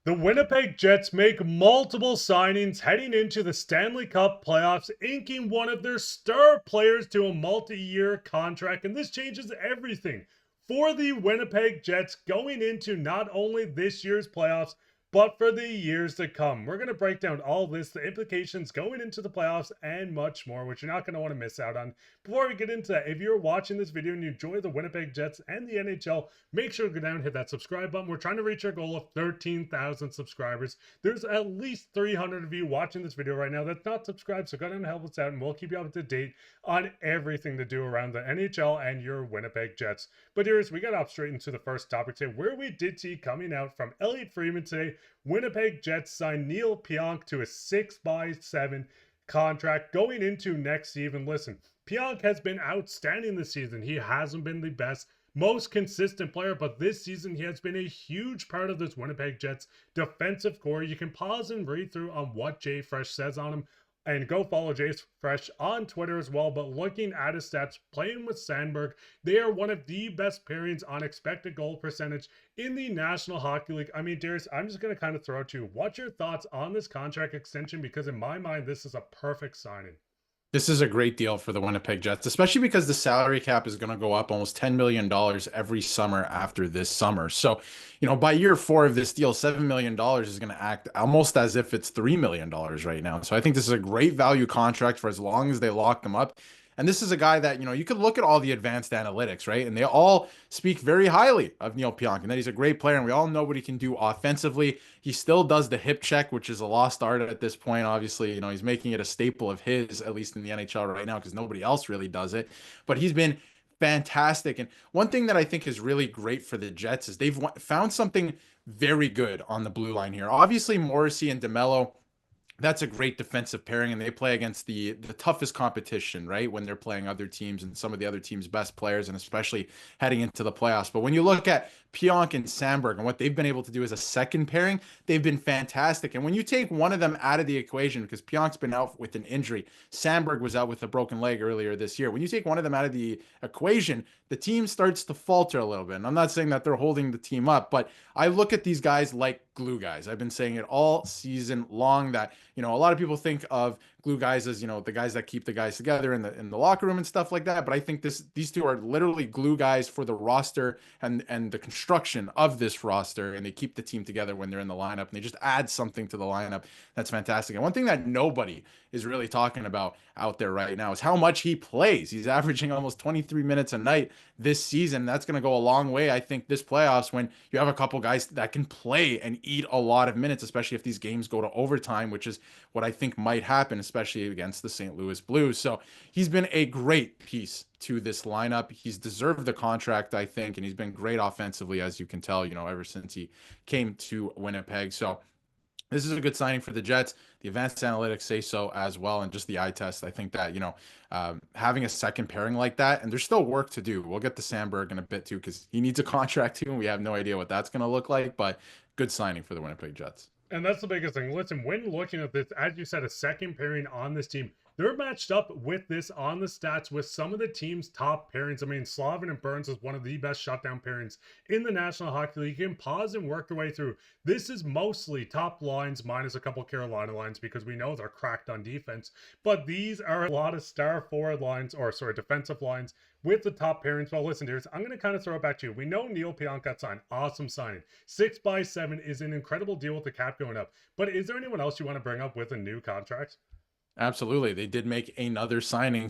The Winnipeg Jets make multiple signings heading into the Stanley Cup playoffs, inking one of their star players to a multi-year contract, and this changes everything for the Winnipeg Jets going into not only this year's playoffs, but for the years to come. We're going to break down all this, the implications going into the playoffs, and much more, which you're not going to want to miss out on. Before we get into that, if you're watching this video and you enjoy the Winnipeg Jets and the NHL, make sure to go down and hit that subscribe button. We're trying to reach our goal of 13,000 subscribers. There's at least 300 of you watching this video right now that's not subscribed, so go down and help us out, and we'll keep you up to date on everything to do around the NHL and your Winnipeg Jets. But here's, we got off straight into the first topic today, where we did see coming out from Elliot Friedman today, Winnipeg Jets signed Neal Pionk to a 6x7 contract going into next season. Listen, Pionk has been outstanding this season. He hasn't been the best, most consistent player, but this season he has been a huge part of this Winnipeg Jets defensive core. You can pause and read through on what Jay Fresh says on him, and go follow Jay Fresh on Twitter as well. But looking at his stats, playing with Sandberg, they are one of the best pairings on expected goal percentage in the National Hockey League. I mean, Darius, I'm just going to kind of throw it to you. What's your thoughts on this contract extension? Because in my mind, this is a perfect signing. This is a great deal for the Winnipeg Jets, especially because the salary cap is going to go up almost $10 million every summer after this summer. So, by year four of this deal, $7 million is going to act almost as if it's $3 million right now. So I think this is a great value contract for as long as they lock them up. And this is a guy that, you could look at all the advanced analytics, right? And they all speak very highly of Neal Pionk and that he's a great player. And we all know what he can do offensively. He still does the hip check, which is a lost art at this point. Obviously, he's making it a staple of his, at least in the NHL right now, because nobody else really does it. But he's been fantastic. And one thing that I think is really great for the Jets is they've found something very good on the blue line here. Obviously, Morrissey and DeMello, that's a great defensive pairing, and they play against the toughest competition, right? When they're playing other teams and some of the other teams' best players, and especially heading into the playoffs. But when you look at Pionk and Sandberg and what they've been able to do as a second pairing, they've been fantastic. And when you take one of them out of the equation, because Pionk's been out with an injury, Sandberg was out with a broken leg earlier this year. When you take one of them out of the equation, the team starts to falter a little bit. And I'm not saying that they're holding the team up, but I look at these guys like glue guys. I've been saying it all season long that, a lot of people think of glue guys as, the guys that keep the guys together in the locker room and stuff like that. But I think these two are literally glue guys for the roster and the construction of this roster. And they keep the team together when they're in the lineup, and they just add something to the lineup. That's fantastic. And one thing that nobody is really talking about out there right now is how much he plays. He's averaging almost 23 minutes a night this season. That's going to go a long way, I think, this playoffs, when you have a couple guys that can play and eat a lot of minutes, especially if these games go to overtime, which is what I think might happen, especially against the St. Louis Blues. So he's been a great piece to this lineup. He's deserved the contract, I think, and he's been great offensively, as you can tell, ever since he came to Winnipeg. So this is a good signing for the Jets. The advanced analytics say so as well. And just the eye test, I think that, having a second pairing like that, and there's still work to do. We'll get to Sandberg in a bit too, because he needs a contract too, and we have no idea what that's going to look like, but good signing for the Winnipeg Jets. And that's the biggest thing. Listen, when looking at this, as you said, a second pairing on this team, they're matched up with this on the stats with some of the team's top pairings. I mean, Slavin and Burns is one of the best shutdown pairings in the National Hockey League. You can pause and work your way through. This is mostly top lines minus a couple Carolina lines, because we know they're cracked on defense. But these are a lot of star forward lines, or sorry, defensive lines with the top pairings. Well, listen, dears, I'm going to kind of throw it back to you. We know Neal Pionk got signed. Awesome signing. 6x7 is an incredible deal with the cap going up. But is there anyone else you want to bring up with a new contract? Absolutely. They did make another signing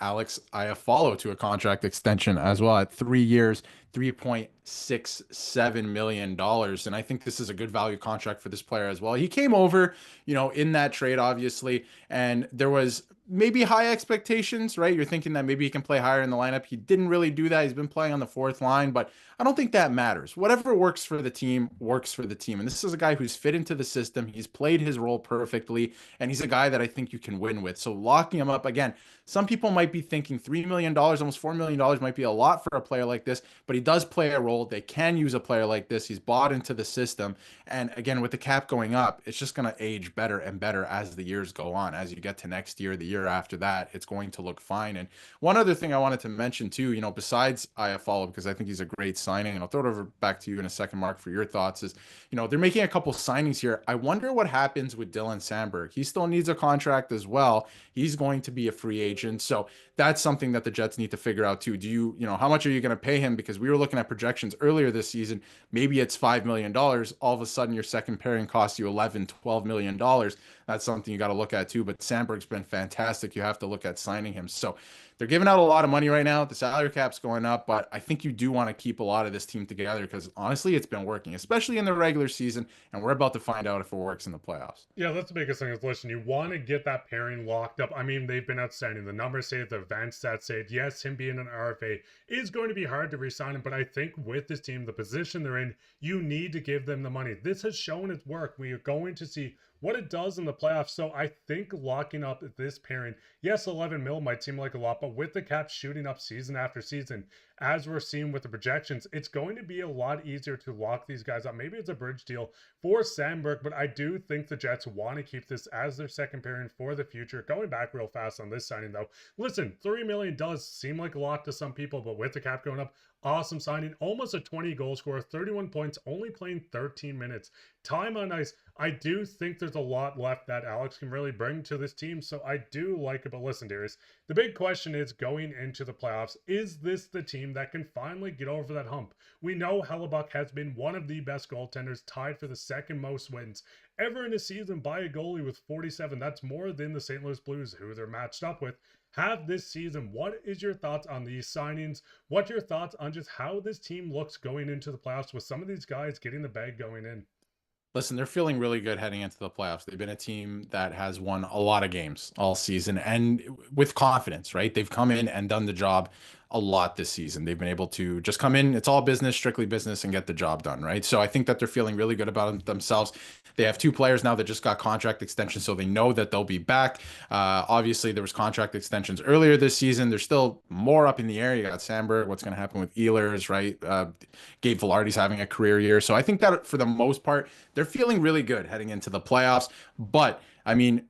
Alex Iafallo to a contract extension as well at 3 years, $3.67 million. And I think this is a good value contract for this player as well. He came over, in that trade, obviously, and there was maybe high expectations, right? You're thinking that maybe he can play higher in the lineup. He didn't really do that. He's been playing on the fourth line, but I don't think that matters. Whatever works for the team works for the team. And this is a guy who's fit into the system. He's played his role perfectly, and he's a guy that I think you can win with. So locking him up, again, some people might be thinking $3 million, almost $4 million might be a lot for a player like this, but he does play a role. They can use a player like this. He's bought into the system. And again, with the cap going up, it's just going to age better and better as the years go on. As you get to next year, the year after that, it's going to look fine. And one other thing I wanted to mention too, besides Iafallo, because I think he's a great signing, and I'll throw it over back to you in a second, Mark, for your thoughts, is, they're making a couple signings here. I wonder what happens with Dylan Sandberg. He still needs a contract as well. He's going to be a free agent. So that's something that the Jets need to figure out too. Do how much are you going to pay him? Because we were looking at projections earlier this season. Maybe it's $5 million. All of a sudden, your second pairing costs you $12 million. That's something you got to look at too. But Sandberg's been fantastic. You have to look at signing him. So they're giving out a lot of money right now. The salary cap's going up, but I think you do want to keep a lot of this team together because honestly, it's been working, especially in the regular season. And we're about to find out if it works in the playoffs. Yeah, that's the biggest thing is, listen, you want to get that pairing locked up. I mean, they've been outstanding. The numbers say it, the advanced stats say it. Yes, him being an RFA is going to be hard to re-sign him, but I think with this team, the position they're in, you need to give them the money. This has shown its work. We are going to see what it does in the playoffs. So I think locking up this pairing, yes, 11 mil might seem like a lot, but with the cap shooting up season after season, as we're seeing with the projections, it's going to be a lot easier to lock these guys up. Maybe it's a bridge deal for Sandberg, but I do think the Jets want to keep this as their second pairing for the future. Going back real fast on this signing though, listen, $3 million does seem like a lot to some people, but with the cap going up, awesome signing. Almost a 20 goal scorer, 31 points, only playing 13 minutes. Time on ice. I do think there's a lot left that Alex can really bring to this team, so I do like it. But listen, Darius, the big question is going into the playoffs, is this the team that can finally get over that hump? We know Hellebuyck has been one of the best goaltenders, tied for the second most wins ever in a season by a goalie with 47. That's more than the St. Louis Blues, who they're matched up with, have this season. What is your thoughts on these signings? What's your thoughts on just how this team looks going into the playoffs with some of these guys getting the bag going in? Listen, they're feeling really good heading into the playoffs. They've been a team that has won a lot of games all season and with confidence, right? They've come in and done the job a lot this season. They've been able to just come in, it's all business, strictly business, and get the job done, right? So I think that they're feeling really good about themselves. They have two players now that just got contract extensions, so they know that they'll be back. Obviously, there was contract extensions earlier this season. There's still more up in the air. You got Sandberg, what's going to happen with Ehlers, right? Gabe Vilardi's having a career year. So I think that for the most part, they're feeling really good heading into the playoffs. But, I mean,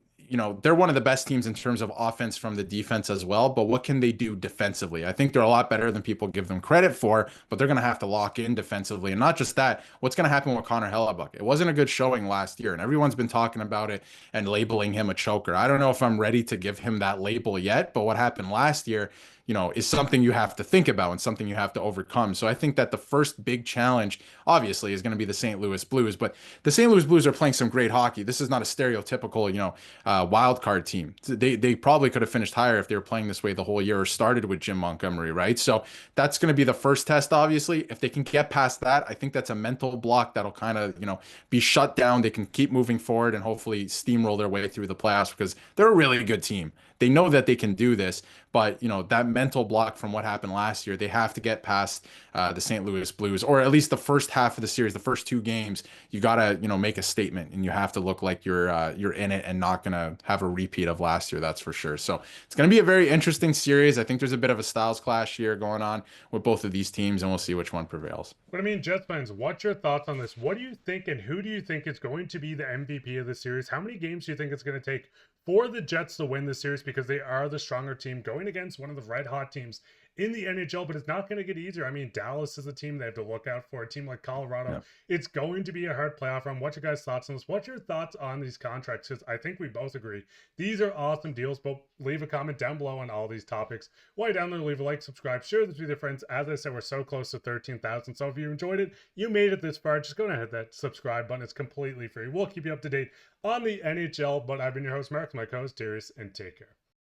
they're one of the best teams in terms of offense from the defense as well. But what can they do defensively? I think they're a lot better than people give them credit for, but they're going to have to lock in defensively. And not just that, what's going to happen with Connor Hellebuyck? It wasn't a good showing last year, and everyone's been talking about it and labeling him a choker. I don't know if I'm ready to give him that label yet, but what happened last year, is something you have to think about and something you have to overcome. So I think that the first big challenge, obviously, is going to be the St. Louis Blues. But the St. Louis Blues are playing some great hockey. This is not a stereotypical, wild card team. They probably could have finished higher if they were playing this way the whole year or started with Jim Montgomery, right? So that's going to be the first test, obviously. If they can get past that, I think that's a mental block that'll kind of, be shut down. They can keep moving forward and hopefully steamroll their way through the playoffs because they're a really good team. They know that they can do this, but that mental block from what happened last year, they have to get past the St. Louis Blues, or at least the first half of the series, the first two games. You gotta make a statement, and you have to look like you're in it and not gonna have a repeat of last year. That's for sure. So it's gonna be a very interesting series. I think there's a bit of a styles clash here going on with both of these teams, and we'll see which one prevails. But I mean, Jets fans, what's your thoughts on this? What do you think, and who do you think is going to be the MVP of the series? How many games do you think it's going to take for the Jets to win this series, because they are the stronger team going against one of the red hot teams in the NHL? But it's not going to get easier. I mean, Dallas is a team they have to look out for, a team like Colorado. Yeah. It's going to be a hard playoff run. What's your guys' thoughts on this? What's your thoughts on these contracts? Because I think we both agree these are awesome deals, but leave a comment down below on all these topics. While you're down there, leave a like, subscribe, share this with your friends. As I said, we're so close to 13,000. So if you enjoyed it, you made it this far, just go ahead and hit that subscribe button. It's completely free. We'll keep you up to date on the NHL, but I've been your host, Mark, my co-host, Darius, and take care.